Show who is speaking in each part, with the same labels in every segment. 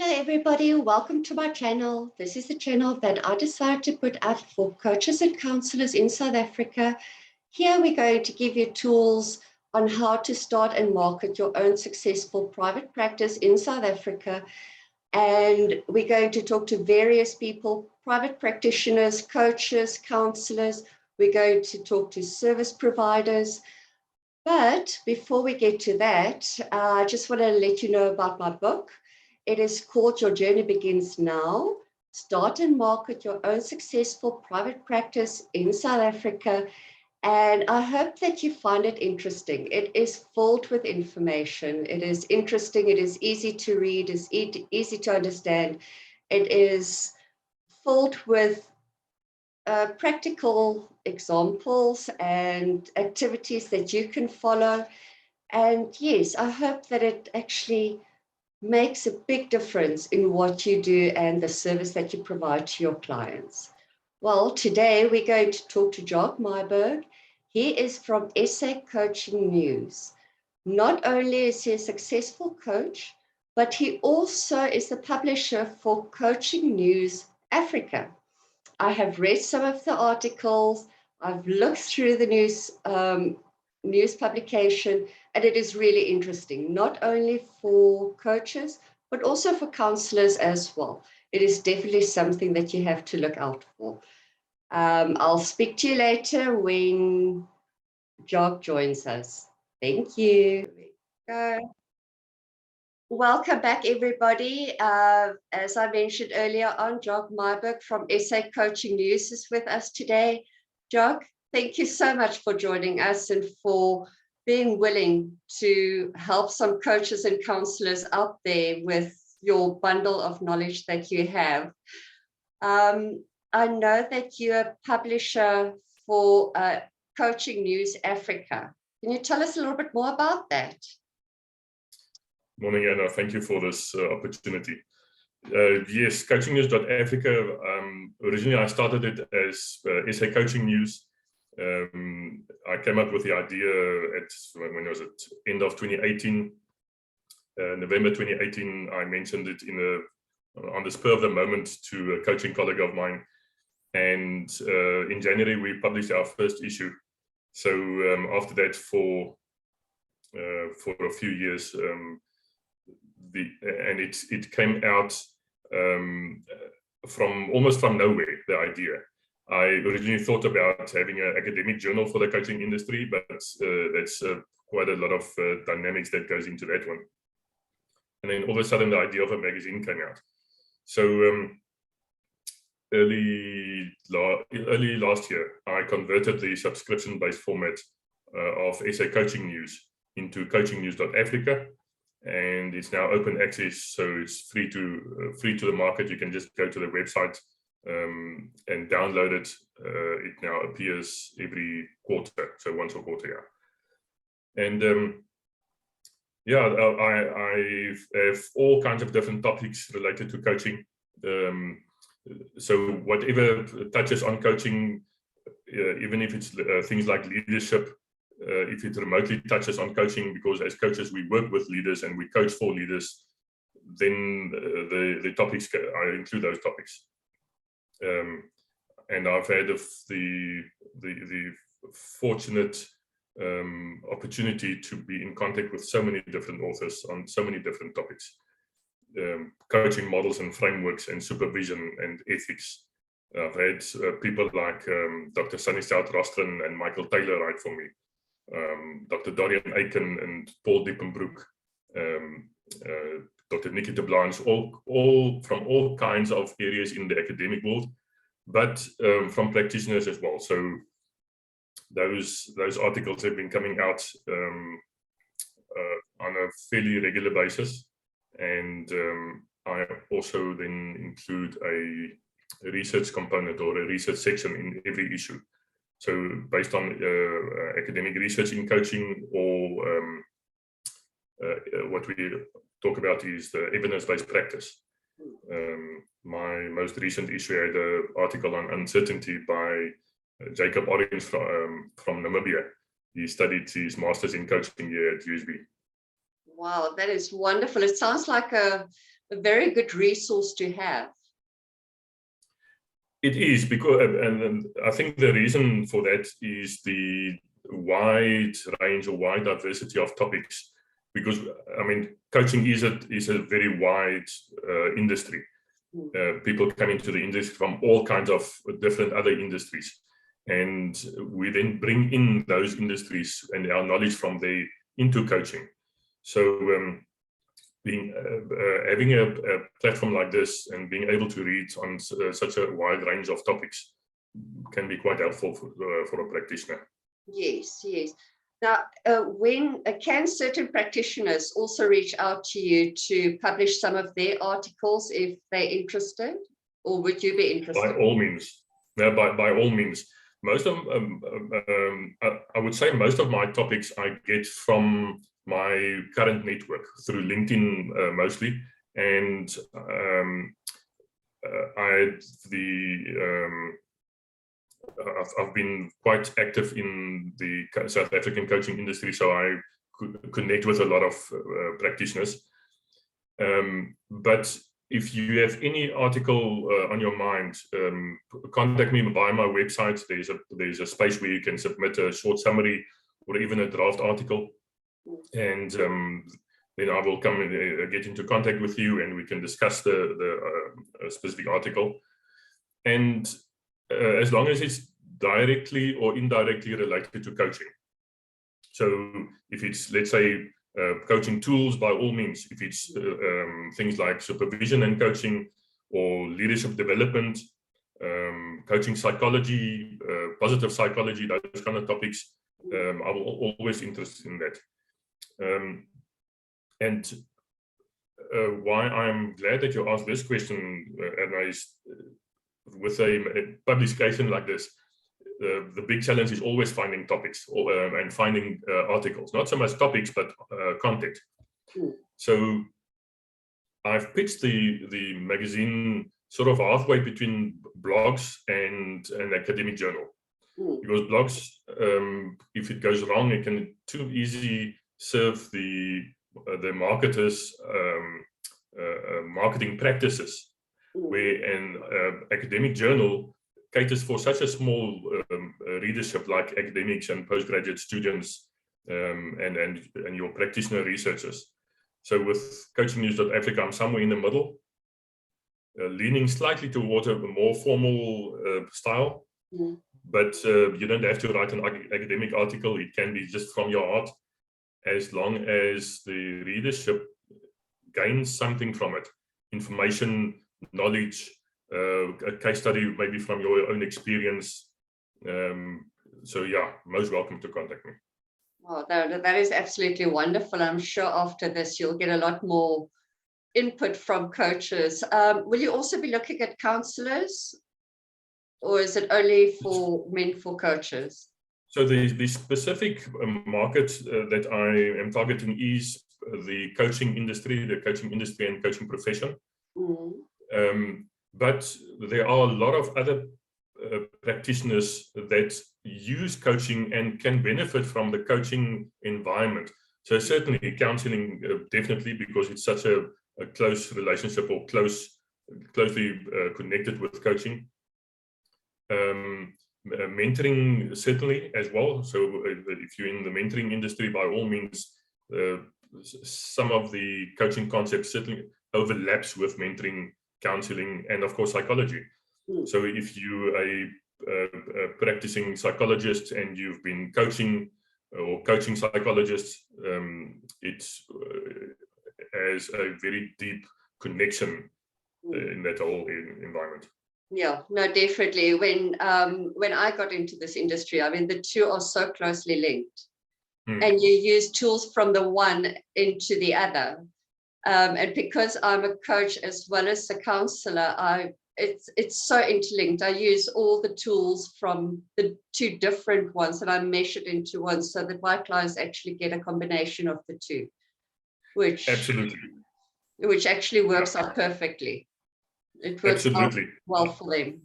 Speaker 1: Hello everybody, welcome to my channel. This is the channel that I decided to put up for coaches and counselors in South Africa. Here we're going to give you tools on how to start and market your own successful private practice in South Africa. And we're going to talk to various people, private practitioners, coaches, counselors. We're going to talk to service providers. But before we get to that, I just want to let you know about my book. It is called Your Journey Begins Now. Start and market your own successful private practice in South Africa. And I hope that you find it interesting. It is filled with information. It is interesting. It is easy to read. It's easy to understand. It is filled with practical examples and activities that you can follow. And yes, I hope that it actually makes a big difference in what you do and the service that you provide to your clients. Well, today we're going to talk to Jacques Myburg. He is from SA Coaching News. Not only is he a successful coach, but he also is the publisher for CoachingNews.Africa. I have read some of the articles. I've looked through the news publication, and it is really interesting, not only for coaches, but also for counselors as well. It is definitely something that you have to look out for. I'll speak to you later when Jacques joins us. Thank you. There we go. Welcome back, everybody. As I mentioned earlier on, Jacques Myburg from SA Coaching News is with us today. Jacques, thank you so much for joining us and for being willing to help some coaches and counselors out there with your bundle of knowledge that you have. I know that you're a publisher for CoachingNews.Africa. Can you tell us a little bit more about that?
Speaker 2: Morning, Anna. Thank you for this opportunity. Yes, CoachingNews.Africa. Originally, I started it as SA Coaching News. I came up with the idea when was it? End of 2018, November 2018. I mentioned it on the spur of the moment to a coaching colleague of mine, and in January we published our first issue. So after that, for a few years. And it came out almost from nowhere, the idea. I originally thought about having an academic journal for the coaching industry, but that's quite a lot of dynamics that goes into that one. And then all of a sudden, the idea of a magazine came out. So early last year, I converted the subscription-based format of SA Coaching News into CoachingNews.Africa. And it's now open access, so it's free to the market. You can just go to the website and download it. It now appears every quarter, so once a quarter, yeah. And yeah, I have all kinds of different topics related to coaching. So whatever touches on coaching, even if it's things like leadership. If it remotely touches on coaching, because as coaches we work with leaders and we coach for leaders, then the topics, I include those topics. And I've had the fortunate opportunity to be in contact with so many different authors on so many different topics, coaching models and frameworks and supervision and ethics. I've had people like Dr. Sunnysout Rostron and Michael Taylor write for me. Dr. Dorian Aiken and Paul Diepenbroek, Dr. Nikita Blanche, all from all kinds of areas in the academic world, but from practitioners as well. So those articles have been coming out on a fairly regular basis, and I also then include a research component or a research section in every issue. So based on academic research in coaching, or what we talk about is the evidence-based practice. My most recent issue had an article on uncertainty by Jacob Orange from Namibia. He studied his master's in coaching here at USB.
Speaker 1: Wow, that is wonderful. It sounds like a a very good resource to have.
Speaker 2: It is, because, and I think the reason for that is the wide range or wide diversity of topics. Because I mean, coaching is a very wide industry. People come into the industry from all kinds of different other industries, and we then bring in those industries and our knowledge from there into coaching. So having a platform like this and being able to read on such a wide range of topics can be quite helpful for a practitioner.
Speaker 1: Yes, yes. Now, can certain practitioners also reach out to you to publish some of their articles if they're interested, or would you be interested?
Speaker 2: By all means. No, by all means. Most of I would say most of my topics I get from my current network through LinkedIn mostly, and I've been quite active in the South African coaching industry, so I connect with a lot of practitioners. But if you have any article on your mind, contact me via my website. There's a space where you can submit a short summary or even a draft article, and then I will come and get into contact with you, and we can discuss the specific article. And as long as it's directly or indirectly related to coaching. So if it's, let's say, coaching tools, by all means. If it's things like supervision and coaching, or leadership development, coaching psychology, positive psychology, those kind of topics, I will always interested in that. And why I'm glad that you asked this question, Anna, is with a publication like this, the big challenge is always finding topics and finding articles. Not so much topics, but content. So I've pitched the magazine sort of halfway between blogs and an academic journal. Because blogs, if it goes wrong, it can too easily serve the marketers' marketing practices, where an academic journal caters for such a small readership like academics and postgraduate students and your practitioner researchers. So with CoachingNews.Africa, I'm somewhere in the middle, leaning slightly towards a more formal style, but you don't have to write an academic article. It can be just from your heart, as long as the readership gains something from it, information, knowledge, a case study maybe from your own experience. So yeah, most welcome to contact me.
Speaker 1: Oh, that is absolutely wonderful. I'm sure after this you'll get a lot more input from coaches. Will you also be looking at counsellors, or is it only meant for coaches?
Speaker 2: So the specific market that I am targeting is the coaching industry and coaching profession. But there are a lot of other practitioners that use coaching and can benefit from the coaching environment. So certainly counseling, definitely, because it's such a close relationship, or closely connected with coaching. Mentoring, certainly, as well. So if you're in the mentoring industry, by all means, some of the coaching concepts certainly overlaps with mentoring, counseling, and of course psychology. So if you're a practicing psychologist and you've been coaching or coaching psychologists, it has a very deep connection in that whole environment.
Speaker 1: Yeah, no, definitely. When I got into this industry, I mean, the two are so closely linked, and you use tools from the one into the other. And because I'm a coach as well as a counselor, it's so interlinked. I use all the tools from the two different ones, and I mesh it into one, so that my clients actually get a combination of the two, which actually works out perfectly. It works out well for them.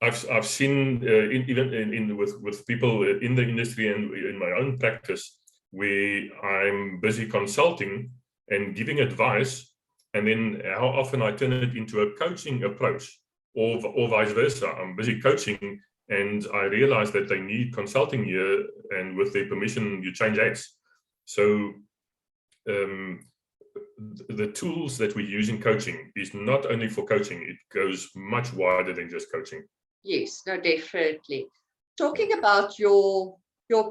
Speaker 2: I've seen even with people in the industry and in my own practice, where I'm busy consulting and giving advice, and then how often I turn it into a coaching approach, or vice versa. I'm busy coaching and I realize that they need consulting here, and with their permission, you change ads. So the tools that we use in coaching is not only for coaching, it goes much wider than just coaching.
Speaker 1: Yes, no, definitely. Talking about your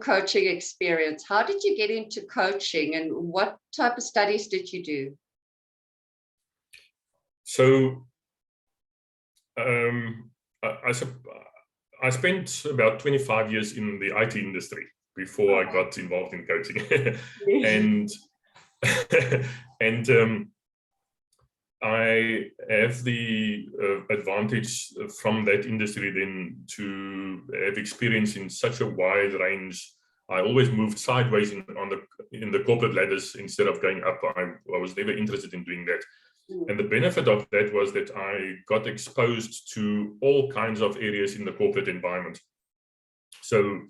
Speaker 1: coaching experience, how did you get into coaching and what type of studies did you do?
Speaker 2: So I spent about 25 years in the IT industry before I got involved in coaching. and I have the advantage from that industry then to have experience in such a wide range. I always moved sideways in the corporate ladders instead of going up. I was never interested in doing that. And the benefit of that was that I got exposed to all kinds of areas in the corporate environment. So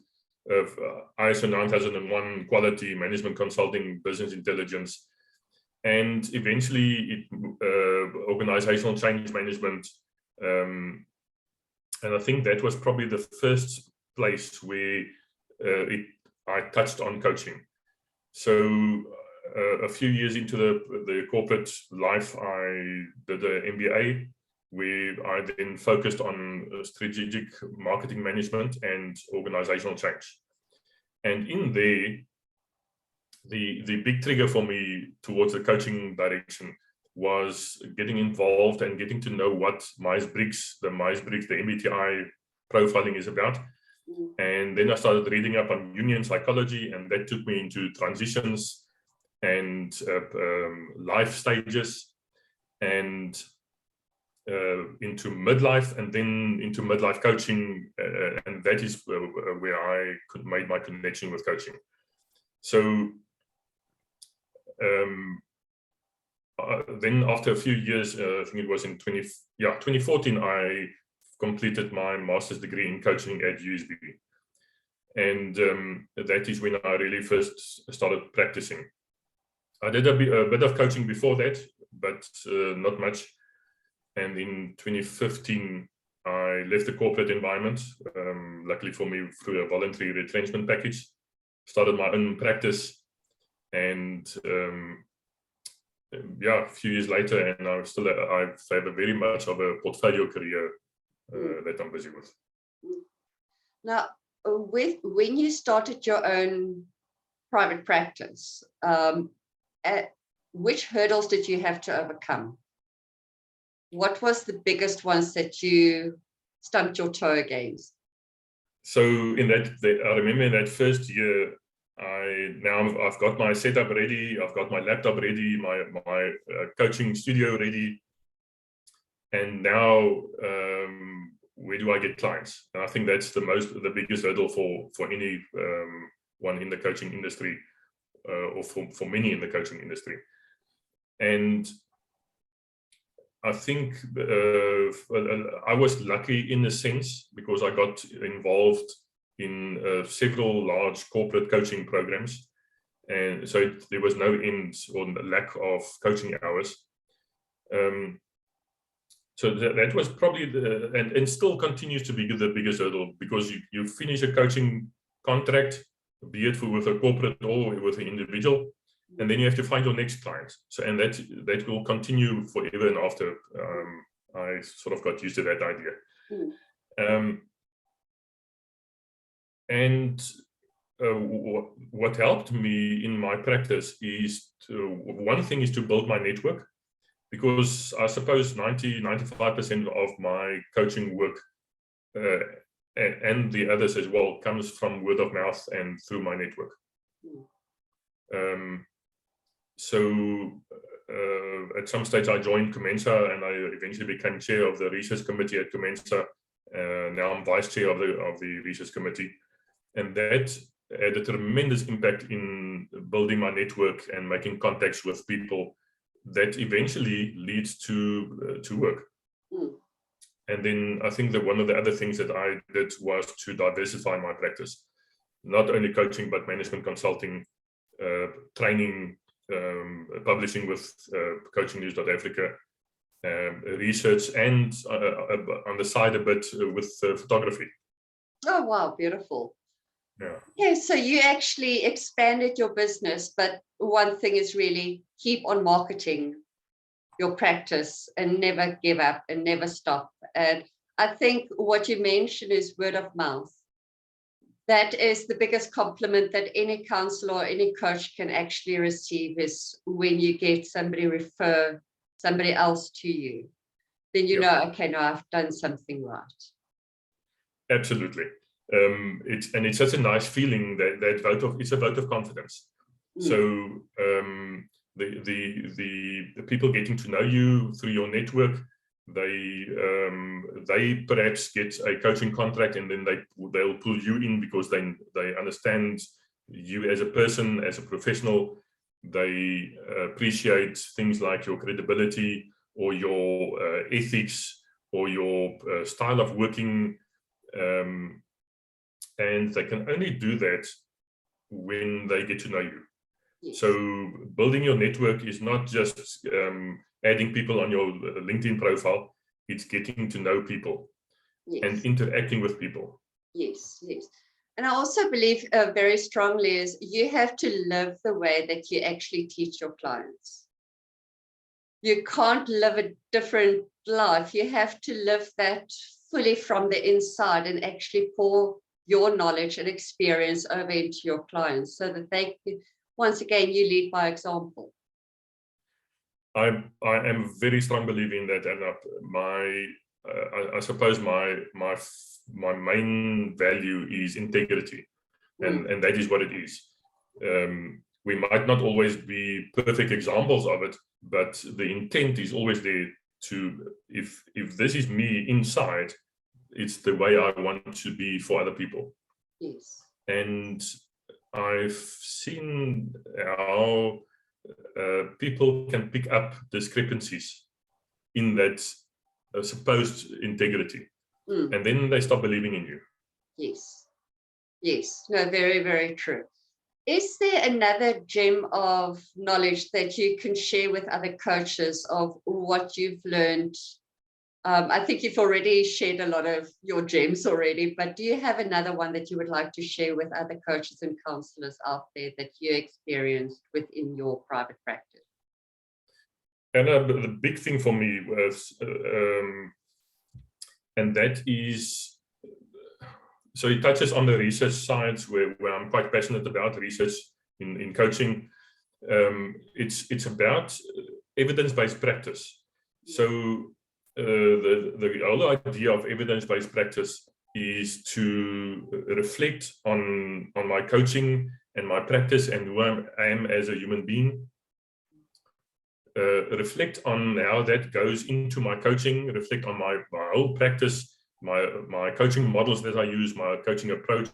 Speaker 2: ISO 9001, quality, management consulting, business intelligence, and eventually organizational change management. And I think that was probably the first place where I touched on coaching. So a few years into the corporate life, I did an MBA where I then focused on strategic marketing management and organizational change. And in there, the big trigger for me towards the coaching direction was getting involved and getting to know what Myers-Briggs, the MBTI profiling is about. And then I started reading up on union psychology, and that took me into transitions and life stages, and into midlife, and then into midlife coaching, and that is where I made my connection with coaching. So then after a few years, I think it was in 2014, I completed my master's degree in coaching at USB. And that is when I really first started practicing. I did a bit of coaching before that, but not much. And in 2015, I left the corporate environment, luckily for me, through a voluntary retrenchment package, started my own practice, and a few years later, and I have a very much of a portfolio career that I'm busy with.
Speaker 1: Now, when you started your own private practice, which hurdles did you have to overcome? What was the biggest ones that you stumped your toe against?
Speaker 2: So in I remember in that first year, I've got my setup ready, I've got my laptop ready, my coaching studio ready, and now where do I get clients? And I think that's the biggest hurdle for any one in the coaching industry, or for many in the coaching industry. And I think I was lucky in a sense, because I got involved in several large corporate coaching programs, and so there was no end or lack of coaching hours. So that was probably and still continues to be the biggest hurdle, because you finish a coaching contract, be it with a corporate or with an individual, and then you have to find your next client. So, and that will continue forever and after. I sort of got used to that idea. And what helped me in my practice is one thing is to build my network, because I suppose 90-95% of my coaching work and the others as well comes from word of mouth and through my network. So at some stage I joined Comensa, and I eventually became chair of the research committee at Comensa. Now I'm vice chair of the research committee, and that had a tremendous impact in building my network and making contacts with people that eventually leads to work. And then I think that one of the other things that I did was to diversify my practice, not only coaching but management consulting, training, publishing with CoachingNews.Africa, research, and on the side a bit with photography.
Speaker 1: Oh, wow, beautiful.
Speaker 2: Yeah.
Speaker 1: Yeah, so you actually expanded your business, but one thing is really keep on marketing your practice and never give up and never stop. And I think what you mentioned is word of mouth. That is the biggest compliment that any counselor or any coach can actually receive, is when you get somebody refer somebody else to you. Then you know, okay, no, I've done something right.
Speaker 2: Absolutely. It's such a nice feeling, that vote of, it's a vote of confidence. So the people getting to know you through your network, they perhaps get a coaching contract, and then they'll pull you in because they understand you as a person, as a professional. They appreciate things like your credibility or your ethics or your style of working. And they can only do that when they get to know you. Yes. So building your network is not just adding people on your LinkedIn profile, it's getting to know people. Yes. And interacting with people.
Speaker 1: Yes, yes. And I also believe very strongly is you have to live the way that you actually teach your clients. You can't live a different life. You have to live that fully from the inside and actually pour your knowledge and experience over into your clients, so that they can, once again, you lead by example.
Speaker 2: I am a very strong believer in that, and I suppose my main value is integrity, and that is what it is. We might not always be perfect examples of it, but the intent is always there to, if this is me inside, it's the way I want to be for other people.
Speaker 1: Yes.
Speaker 2: And I've seen how people can pick up discrepancies in that supposed integrity, and then they stop believing in you.
Speaker 1: Yes. Yes. No, very, very true. Is there another gem of knowledge that you can share with other coaches of what you've learned? I think you've already shared a lot of your gems already, but do you have another one that you would like to share with other coaches and counselors out there that you experienced within your private practice?
Speaker 2: And the big thing for me was, and that is, so it touches on the research side, where I'm quite passionate about research in coaching. It's about evidence-based practice. So the whole idea of evidence-based practice is to reflect on my coaching and my practice and who I am as a human being. Reflect on how that goes into my coaching, reflect on my whole practice, my coaching models that I use, my coaching approach,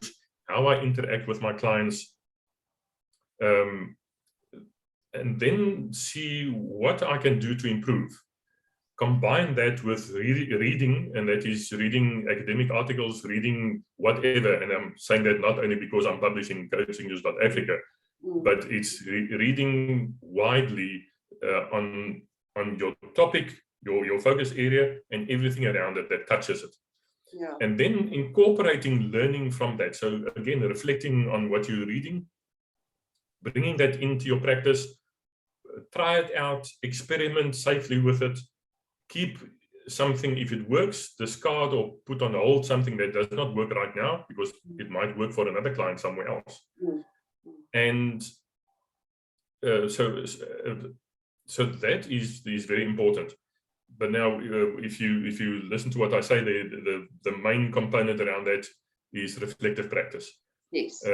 Speaker 2: how I interact with my clients, and then see what I can do to improve. Combine that with reading, and that is reading academic articles, reading whatever, and I'm saying that not only because I'm publishing CoachingNews.Africa, but it's reading widely on your topic, your focus area, and everything around it that touches it. Yeah. And then incorporating learning from that. So again, reflecting on what you're reading, bringing that into your practice, try it out, experiment safely with it, keep something, if it works, discard or put on hold something that does not work right now, because it might work for another client somewhere else. And so that is very important. But now, if you listen to what I say, the main component around that is reflective practice. Yes.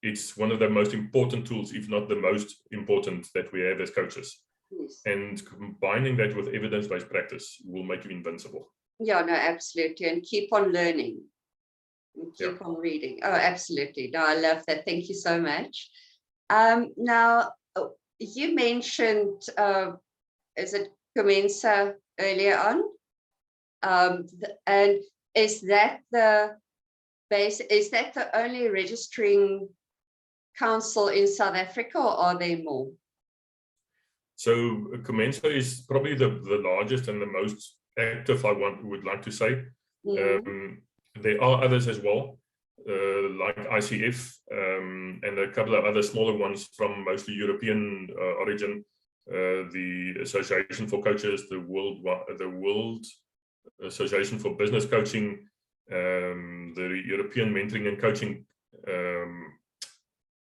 Speaker 2: It's one of the most important tools, if not the most important, that we have as coaches. Yes. And combining that with evidence-based practice will make you invincible. Yeah, no, absolutely. And keep on learning. And keep on reading. Oh, absolutely. No, I love that. Thank you so much. Now, you mentioned, is it Comensa earlier on? And is that the only registering council in South Africa, or are there more? So Comensa is probably the largest and the most active, would like to say. There are others as well, like ICF, and a couple of other smaller ones from mostly European origin. The Association for Coaches, the World Association for Business Coaching, the European Mentoring and Coaching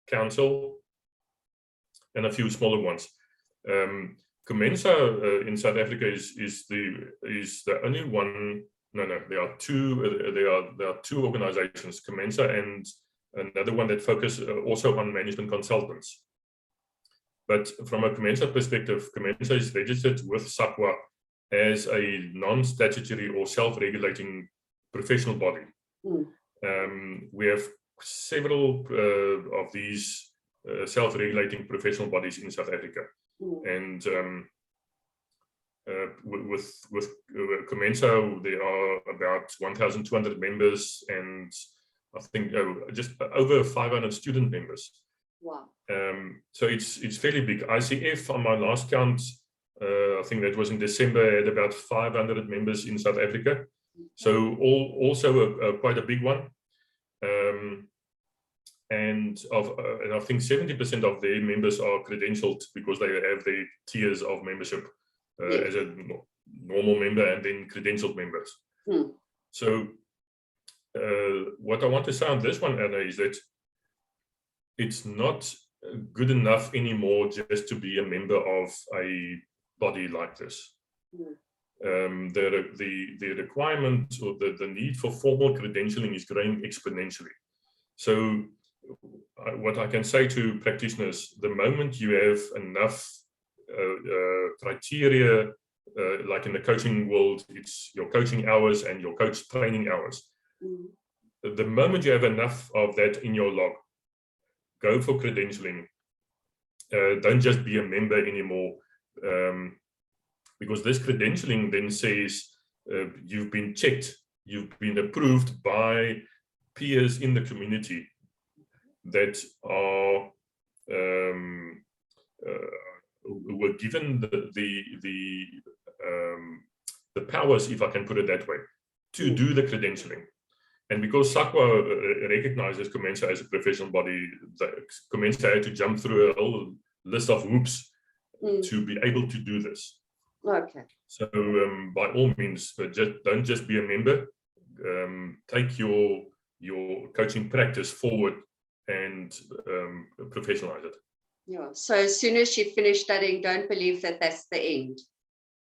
Speaker 2: Council, and a few smaller ones. Comensa in South Africa is the only one. No, there are two. There are two organizations, Comensa and another one that focus also on management consultants. But from a Comensa perspective, Comensa is registered with SAQA as a non-statutory or self-regulating professional body. We have several of these self-regulating professional bodies in South Africa, and with Comensa, there are about 1,200 members, and I think just over 500 student members.
Speaker 1: Wow!
Speaker 2: So it's fairly big. ICF, on my last count, I think that was in December, had about 500 members in South Africa. So also quite a big one. And I think 70% of their members are credentialed because they have their tiers of membership as a normal member and then credentialed members. So what I want to say on this one, Anna, is that it's not good enough anymore just to be a member of a body like this. The requirement or the need for formal credentialing is growing exponentially. So what I can say to practitioners, the moment you have enough criteria, like in the coaching world, it's your coaching hours and your coach training hours. The moment you have enough of that in your log, go for credentialing. Don't just be a member anymore, because this credentialing then says you've been checked, you've been approved by peers in the community that are were given the powers, if I can put it that way, to do the credentialing. And because SAQA recognizes Comensa as a professional body, Comensa had to jump through a whole list of hoops to be able to do this.
Speaker 1: Okay.
Speaker 2: So by all means, don't just be a member. Take your coaching practice forward and professionalize it.
Speaker 1: Yeah. So as soon as you finish studying, don't believe that that's the end.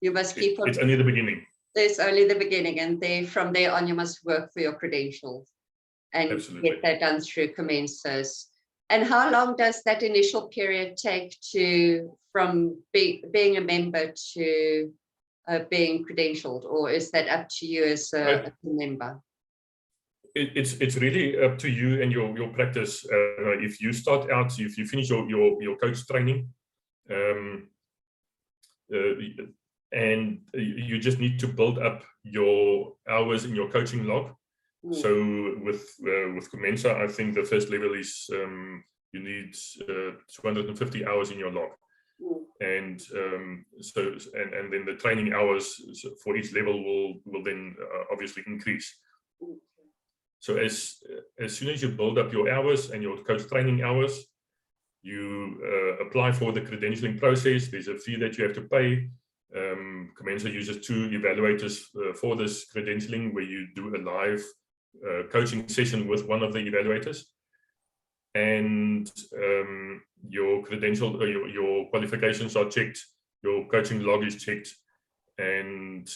Speaker 1: You must keep on.
Speaker 2: It's only the beginning.
Speaker 1: It's only the beginning, and from there on, you must work for your credentials and get that done through Comensa's. And how long does that initial period take from being a member to being credentialed, or is that up to you as a member?
Speaker 2: It's really up to you and your practice. If you start out, if you finish your coach training, and you just need to build up your hours in your coaching log. So with Comensa, I think the first level is you need 250 hours in your log, and and then the training hours for each level will then obviously increase. So as soon as you build up your hours and your coach training hours, you apply for the credentialing process. There's a fee that you have to pay. Comensa uses 2 evaluators for this credentialing, where you do a live coaching session with one of the evaluators, and your credential, your qualifications are checked, your coaching log is checked, and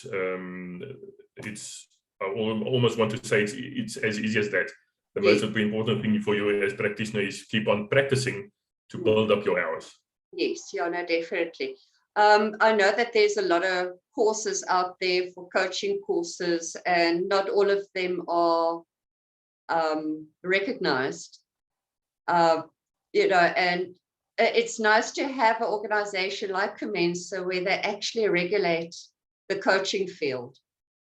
Speaker 2: I almost want to say it's as easy as that. The most important thing for you as practitioner is keep on practicing to build up your hours.
Speaker 1: Yes, yeah, no, definitely. I know that there's a lot of courses out there for coaching courses, and not all of them are recognized. And it's nice to have an organization like Comensa where they actually regulate the coaching field.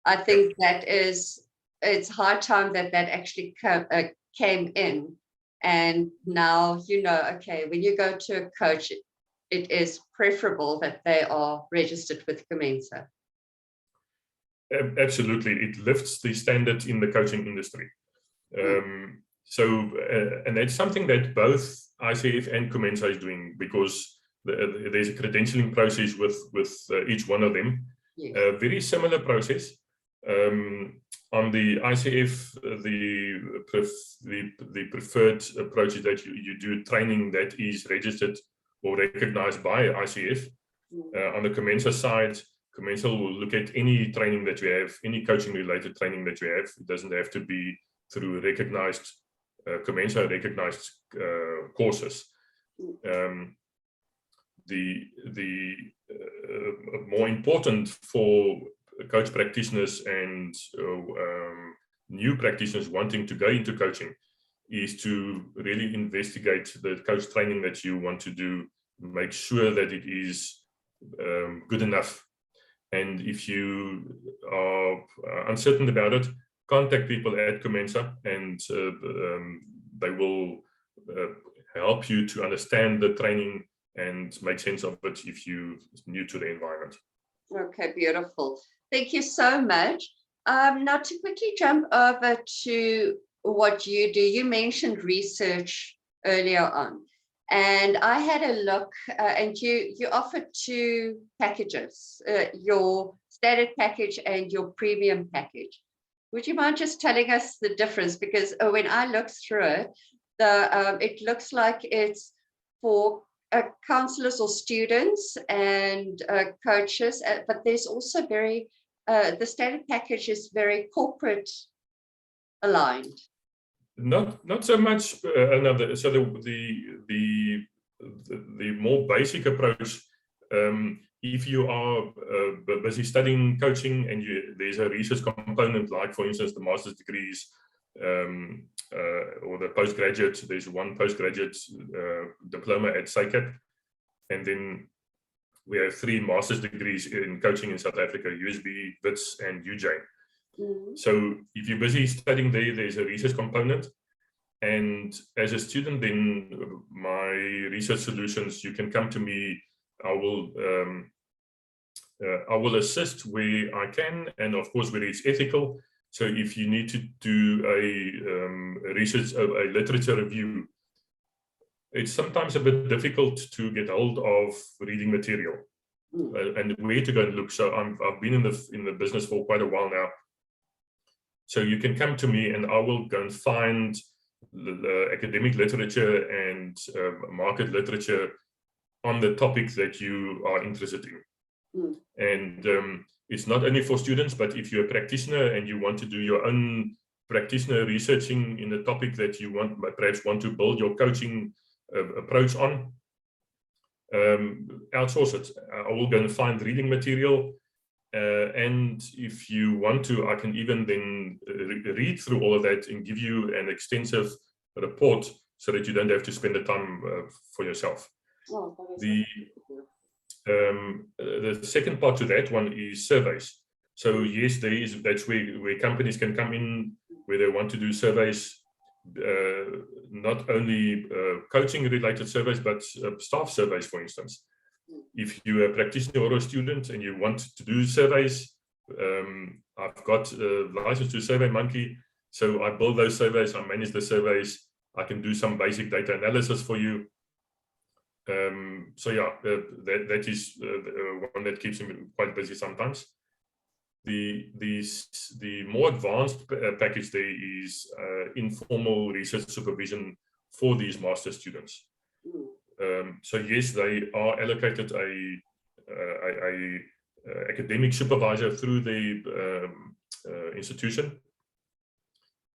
Speaker 1: I think it's high time that actually came in, and now okay, when you go to a coach, it is preferable that they are registered with Comensa.
Speaker 2: Absolutely, it lifts the standard in the coaching industry. And that's something that both ICF and Comensa is doing, because there's a credentialing process with each one of them.
Speaker 1: Yes.
Speaker 2: A very similar process. On the ICF, the preferred approach is that you do training that is registered or recognized by ICF. On the Comensa side, Comensa will look at any training that you have, any coaching related training that you have. It doesn't have to be through recognized Comensa recognized courses. The more important for coach practitioners and new practitioners wanting to go into coaching is to really investigate the coach training that you want to do, make sure that it is good enough. And if you are uncertain about it, contact people at Comensa, and they will help you to understand the training and make sense of it if you're new to the environment.
Speaker 1: Okay, beautiful. Thank you so much. Now to quickly jump over to what you do, you mentioned research earlier on, and I had a look, and you offer two packages, your standard package and your premium package. Would you mind just telling us the difference? Because when I looked through it, it looks like it's for counselors or students and coaches, but there's also the standard package is very corporate aligned.
Speaker 2: Not so much. So the more basic approach, if you are busy studying coaching and there's a research component, like for instance the master's degrees or the postgraduate, there's one postgraduate diploma at SACAP, and then we have 3 master's degrees in coaching in South Africa, USB, WITS, and UJ. So if you're busy studying there's a research component. And as a student, then my research solutions, you can come to me. I will assist where I can, and of course where it's ethical. So if you need to do a literature review, it's sometimes a bit difficult to get hold of reading material and where to go and look. So I've been in the business for quite a while now. So you can come to me and I will go and find the academic literature and market literature on the topic that you are interested in. And it's not only for students, but if you're a practitioner and you want to do your own practitioner researching in the topic that you perhaps want to build your coaching approach on, outsource it. I will go and find reading material. And if you want to, I can even then read through all of that and give you an extensive report so that you don't have to spend the time for yourself. The second part to that one is surveys. So yes, that's where companies can come in, where they want to do surveys, not only coaching related surveys, but staff surveys, for instance. If you're a practitioner or a student and you want to do surveys, I've got a license to SurveyMonkey, so I build those surveys, I manage the surveys, I can do some basic data analysis for you. So yeah, that is one that keeps me quite busy sometimes. The more advanced package there is informal research supervision for these master students. So yes, they are allocated a academic supervisor through the institution.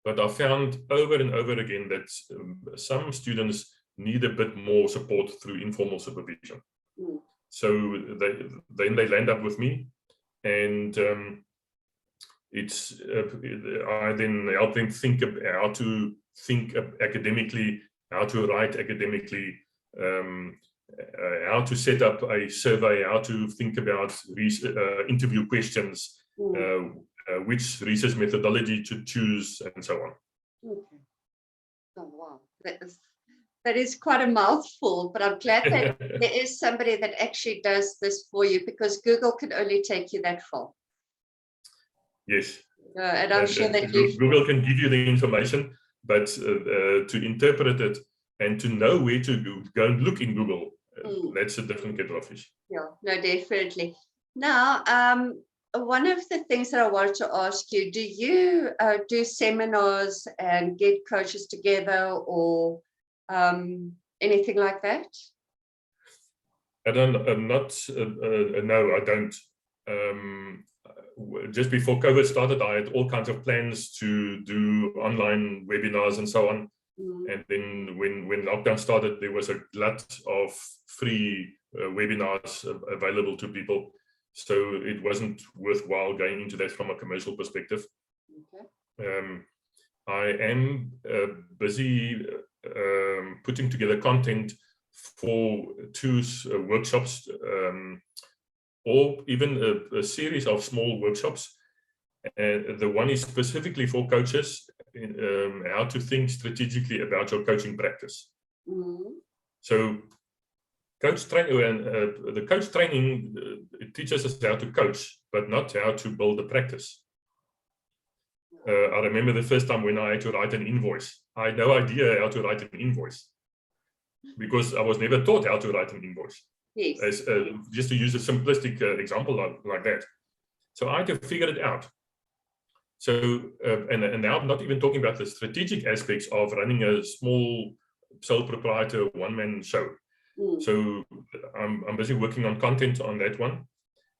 Speaker 2: But I found over and over again that some students need a bit more support through informal supervision. So then they land up with me, and I then help them think about how to think academically, how to write academically, how to set up a survey, how to think about interview questions, which research methodology to choose, and so on.
Speaker 1: Okay. Oh wow, That is quite a mouthful, but I'm glad that there is somebody that actually does this for you, because Google can only take you that far.
Speaker 2: Yes.
Speaker 1: And I'm sure that
Speaker 2: Google can give you the information, but to interpret it and to know where to go and look in Google, that's a different kettle of fish.
Speaker 1: Yeah, no, definitely. Now, one of the things that I wanted to ask you, do you do seminars and get coaches together, or anything like that?
Speaker 2: No, I don't. Just before COVID started, I had all kinds of plans to do online webinars and so on. And then when lockdown started, there was a glut of free webinars available to people. So it wasn't worthwhile going into that from a commercial perspective. Okay. I am busy putting together content for 2 workshops, or even a series of small workshops. The one is specifically for coaches, how to think strategically about your coaching practice. So the coach training it teaches us how to coach, but not how to build a practice. I remember the first time when I had to write an invoice. I had no idea how to write an invoice because I was never taught how to write an invoice. Yes. Just to use a simplistic example like that. So I had to figure it out. So, and now I'm not even talking about the strategic aspects of running a small sole proprietor one-man show. So I'm busy working on content on that one.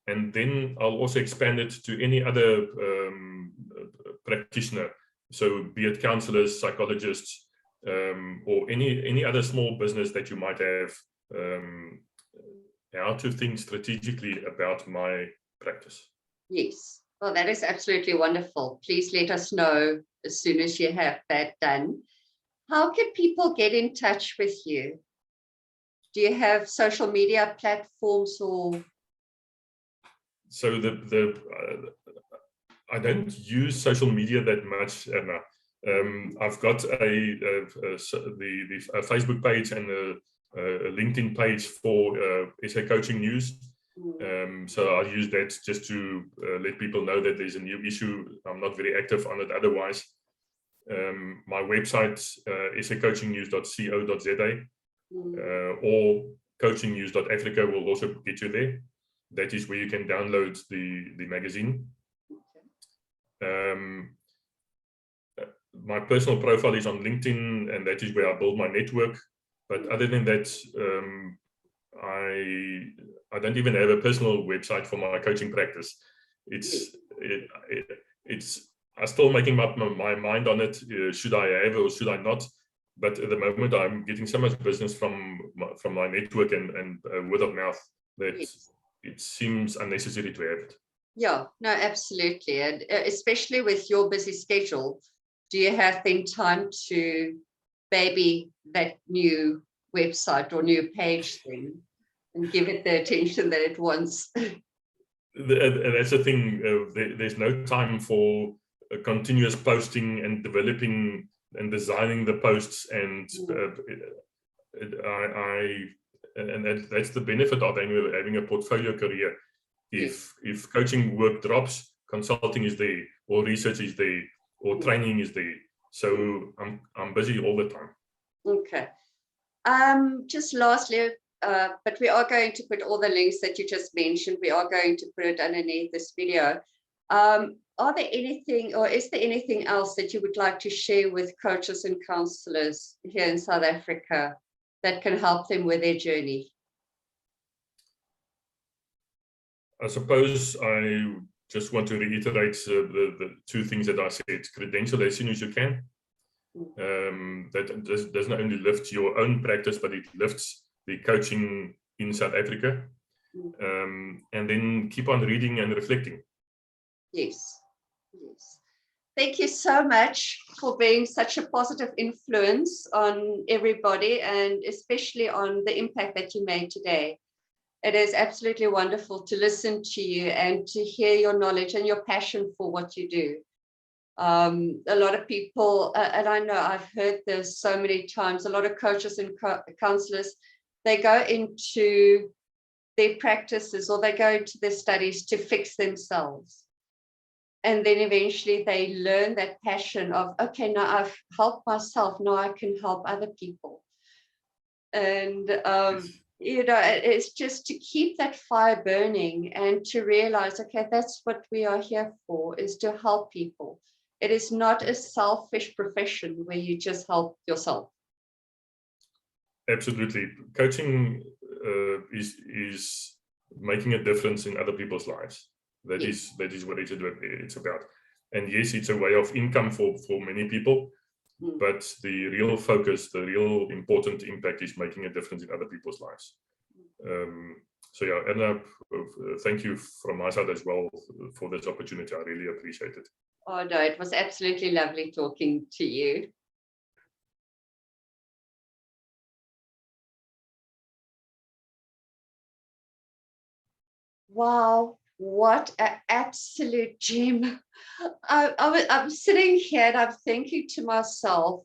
Speaker 2: And then I'll also expand it to any other practitioner. So be it counselors, psychologists, or any other small business that you might have, how to think strategically about my practice.
Speaker 1: Yes. Well, that is absolutely wonderful. Please let us know as soon as you have that done. How can people get in touch with you? Do you have social media platforms or?
Speaker 2: So I don't use social media that much, Erna. I've got a Facebook page and a LinkedIn page for SA Coaching News. So I'll use that just to let people know that there's a new issue. I'm not very active on it otherwise. My website, sacoachingnews.co.za, or CoachingNews.Africa will also get you there. That is where you can download the magazine. My personal profile is on LinkedIn, and that is where I build my network. But other than that, I don't even have a personal website for my coaching practice. I'm still making up my mind on it. Should I have or should I not? But at the moment, I'm getting so much business from my network and word of mouth that it seems unnecessary to have it.
Speaker 1: Yeah, no, absolutely. And especially with your busy schedule, do you have then time to baby that new website or new page thing and give it the attention that it wants?
Speaker 2: That's the thing. There's no time for continuous posting and developing and designing the posts, and that's the benefit of having a portfolio career. If coaching work drops, consulting is there, or research is there, or training is there. So I'm busy all the time. Okay.
Speaker 1: Just lastly, but we are going to put all the links that you just mentioned. We are going to put it underneath this video. Are there anything, or is there anything else that you would like to share with coaches and counselors here in South Africa that can help them with their journey?
Speaker 2: I suppose I just want to reiterate the 2 things that I said. Credential as soon as you can. That does not only lift your own practice, but it lifts the coaching in South Africa. And then keep on reading and reflecting.
Speaker 1: Yes. Yes. Thank you so much for being such a positive influence on everybody, and especially on the impact that you made today. It is absolutely wonderful to listen to you and to hear your knowledge and your passion for what you do. A lot of people, and I know I've heard this so many times, a lot of coaches and counselors, they go into their practices or they go into their studies to fix themselves. And then eventually they learn that passion of, okay, now I've helped myself, now I can help other people. And, you know, it's just to keep that fire burning and to realize, okay, that's what we are here for, is to help people. It is not a selfish profession where you just help yourself.
Speaker 2: Absolutely. Coaching is making a difference in other people's lives. That is what it's about. And yes, it's a way of income for many people, but the real focus, the real important impact is making a difference in other people's lives. So yeah, Anna, thank you from my side as well for this opportunity. I really appreciate it.
Speaker 1: Oh no, it was absolutely lovely talking to you. Wow, what an absolute gem. I'm sitting here and I'm thinking to myself,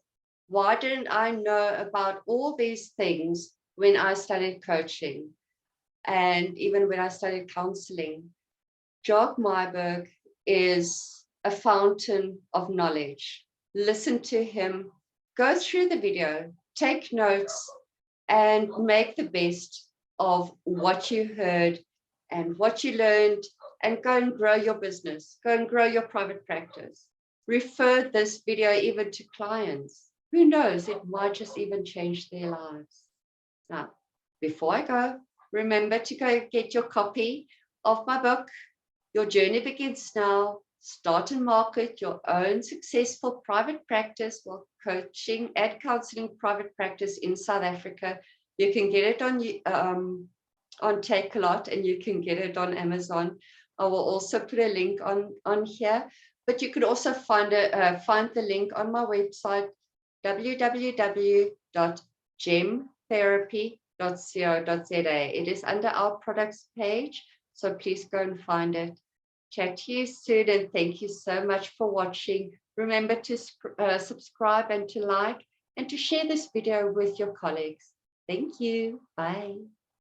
Speaker 1: why didn't I know about all these things when I studied coaching and even when I studied counseling? Jacques Myburg is a fountain of knowledge. Listen to him, go through the video, take notes, and make the best of what you heard and what you learned, and go and grow your business, go and grow your private practice. Refer this video even to clients. Who knows, it might just even change their lives. Now, before I go, remember to go get your copy of my book, Your Journey Begins Now. Start and market your own successful private practice while coaching and counseling private practice in South Africa. You can get it on Take-A-Lot, and you can get it on Amazon. I will also put a link on here, but you could also find the link on my website, www.gemtherapy.co.za. It is under our products page, so please go and find it. Chat to you soon, and thank you so much for watching. Remember to subscribe and to like and to share this video with your colleagues. Thank you. Bye.